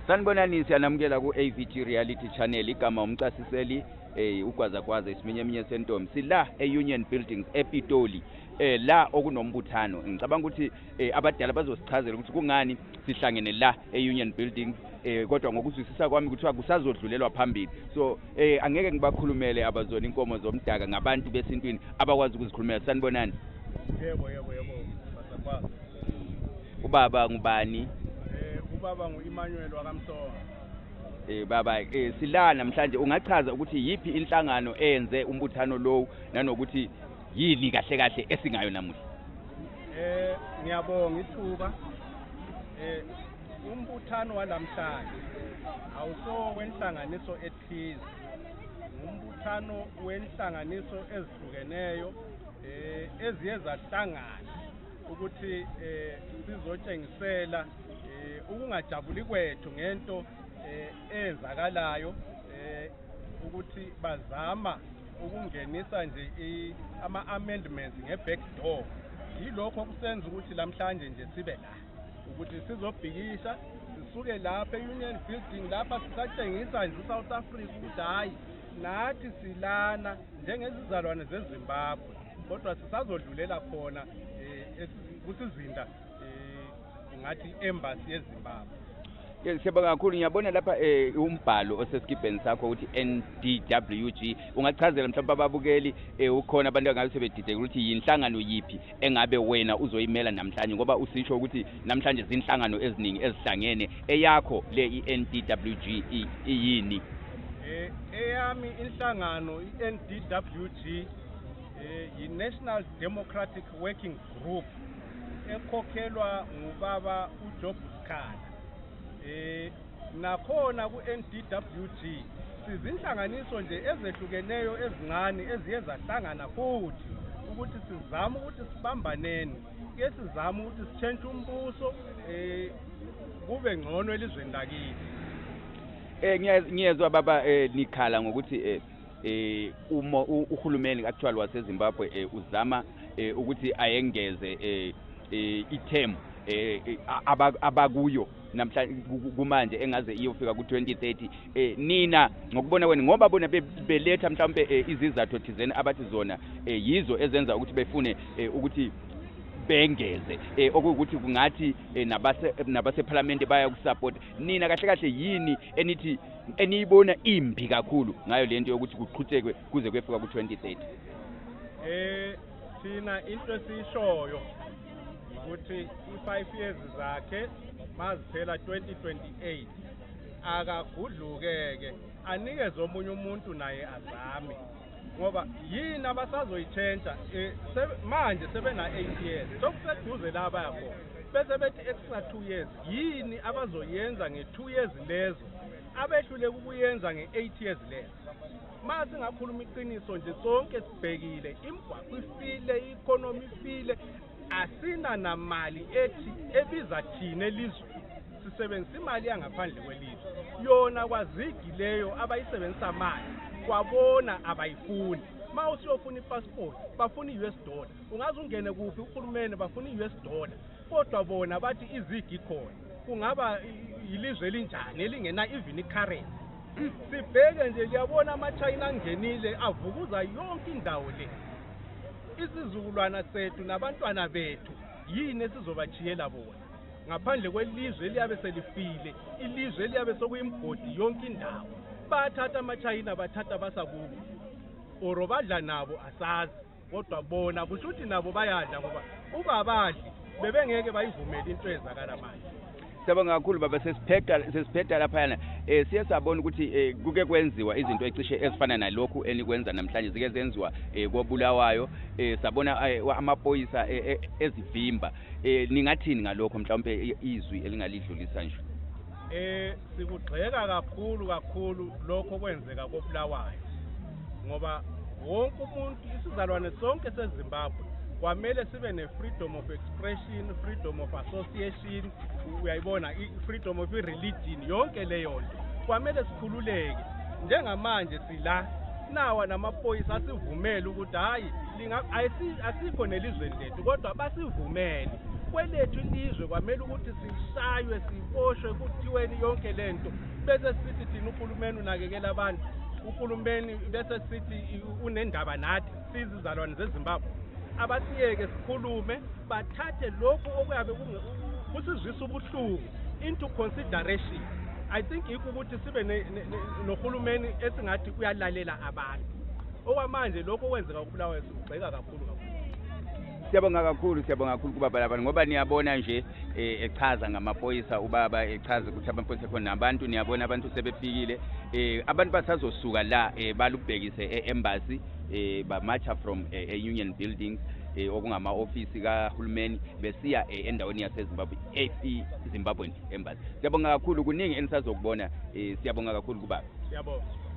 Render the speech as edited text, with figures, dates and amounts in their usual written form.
Sanibonani siyanamukela ku AVG Reality Channel igama umchasiseli ugwazagwaza isiminyeminye sentombi sila eUnion Buildings ePitoli la okunombuthano ngicabanga ukuthi abadala bazosichazela ukuthi kungani sihlangene la eUnion Buildings kodwa ngokuzwisisa kwami kuthiwa kusazodlulelwa phambili so angeke ngibakhulumele abazona inkomo zomdaka ngabantu besintwini abakwazi ukuzikhulumela. Sanibonani. Yebo basakwazi. Ubaba ngubani? Ubaba nguEmmanuel wakamsonga. Baba sila namhlanje ungachaza ukuthi yipi inhlangano eyenze umbuthano lo nanokuthi yini kahle kahle esingayo namuhla? Ngiyabonga ithuba. Umbuthano walamhlanje awuso wenhlanganiso ethize. Umbuthano wenhlanganiso ezihlukeneyo eziye zahlangana ukuthi sizotshengisela ukungajabuli kwethu ngento ezakalayo ukuthi bazama ukungenisa nje ama-amendments nge-back door. Yilokho kusenza ukuthi lamhlanje nje sibe la ukuthi sizobhikisha sisuke lapha e-Union Building lapha sisatshengisa nje uSouth Africa ukuthi hayi nathi silana njengezizalwane zeZimbabwe kodwa sisazodlulela khona kusizinda ngathi embassy yeZimbabwe. Siyabonga kakhulu. Ngiyabona lapha umbhalo osesikibheni sakho ukuthi NDWG ungachazela mhlawumbe ababukeli ukhona abantu angabe sebedideka ukuthi yinhlangano yipi engabe wena uzoyimela namhlanje ngoba usisho ukuthi namhlanje zinhlangano eziningi ezihlangene eyakho le iNDWG iyini? Eyami inhlangano iNDWG yi-National Democratic Working Group ekhokhelwa ngubaba uJob Sikhala. Nakhona ku-NDWG sizinhlanganiso nje ezehlukeneyo ezincane eziye zahlangana futhi ukuthi sizame ukuthi sibambaneni ke sizame ukuthi sitshentshe umbuso kube ngcono elizweni lakithi. Ngiyezwa baba nikhala ngokuthi uhulumeni actually waseZimbabwe uzama ukuthi ayengeze ithemu abakuyo namhlanje kumanje engaze iyofika ku-2030 nina ngokubona kwenu ngoba bona beletha mhlawumbe izizathu thizeni abathi zona yizo ezenza ukuthi befune ukuthi bengeze okuwukuthi kungathi nabasephalamende baya kusupport nina kahle kahle yini enithi eniyibona imbi kakhulu ngayo lento yokuthi kuqhutekwe kuze kwefika ku-2030? Thina into esishoyo ukuthi i5 years zakhe maziphela 2028 akagudlukeke anikeze omunye umuntu naye azame ngoba yini abasazoyitshentsha manje sebena 8 years sokuseduze la bayakho bese bethi extra 2 years yini abazoyenza nge2 years lezo abehlule ukuyenza nge8 years lezo. Mase ngakhuluma iqiniso nje sonke sibhekile imigwaqo ifile i-economy ifile asina namali ethi ebiza thina elizwe sisebenzisa imali yangaphandle kwelizwe yona kwazigi leyo abayisebenzisa mali kwabona abayifuni. Ma usiyofuna ipassport bafuna i$US ungaze ungene kuphi uhulumeni bafuna i$US kodwa bona bathi izigi khona kungaba ilizwe elinjani elingena even i-currency. Sibheke nje liyabona ama-China angenile avukuza yonke indawo le. Isizukulwana sethu nabantwana bethu yini esizobachiyela bona ngaphandle kwelizwe eliyabe selifile ilizwe eliyabe sokuyimgodi yonke indawo bathatha ama-China bathatha basakubo oro badla nabo asazi kodwa bona kusho ukuthi nabo bayadla ngoba ubabadli bebengeke bayivumele into ezakala manje. Siyabonga kakhulu baba sesiphetha laphayana siye sabona ukuthi kuke kwenziwa izinto ecishe ezifana nalokhu enikwenza namhlanje zike zenziwa koBulawayo sabona amaphoyisa ezivimba ningathini ngalokho mhlawumbe izwi elingalidlulisa nje? Sikugxeka kakhulu lokho kwenzeka koBulawayo ngoba wonke umuntu isizalwane sonke seZimbabwe kwamele sibe ne-freedom of expression, freedom of association, uyayibona i-freedom of religion yonke leyo nto kwamele sikhululeke. Njengamanje sila nawa namaphoyisa asivumele ukuthi hayi asikho nelizweni lethu kodwa basivumele kwelethu ilizwe kwamele ukuthi sishaywe siboshwe kuthiweni yonke lento bese sithi thina uhulumeni unakekela abantu uhulumeni bese sithi unendaba nathi sizizalwane zeZimbabwe abasiyeke sikhulume bathathe lokho okuyabe kusizwisa ubuhlungu into consideration. I think ukuthi sibe nohulumeni esingathi uyalalela abantu okwamanje lokho kwenzeka kuBulawayo sigxeka kakhulu. Siyabonga kakhulu kubaba labantu ngoba niyabona nje echaza ngamaphoyisa ubaba echaza ukuthi amaphoyisa khona abantu niyabona abantu sebefikile abantu basazosuka la balubhekise e-embassy bamarcha from union buildings okungama office kahulumeni besiya endaweni yaseZimbabwe eZimbabwean embassy. Siyabonga kakhulu kuningi enisazokubona siyabonga kakhulu kubaba. Siyabonga.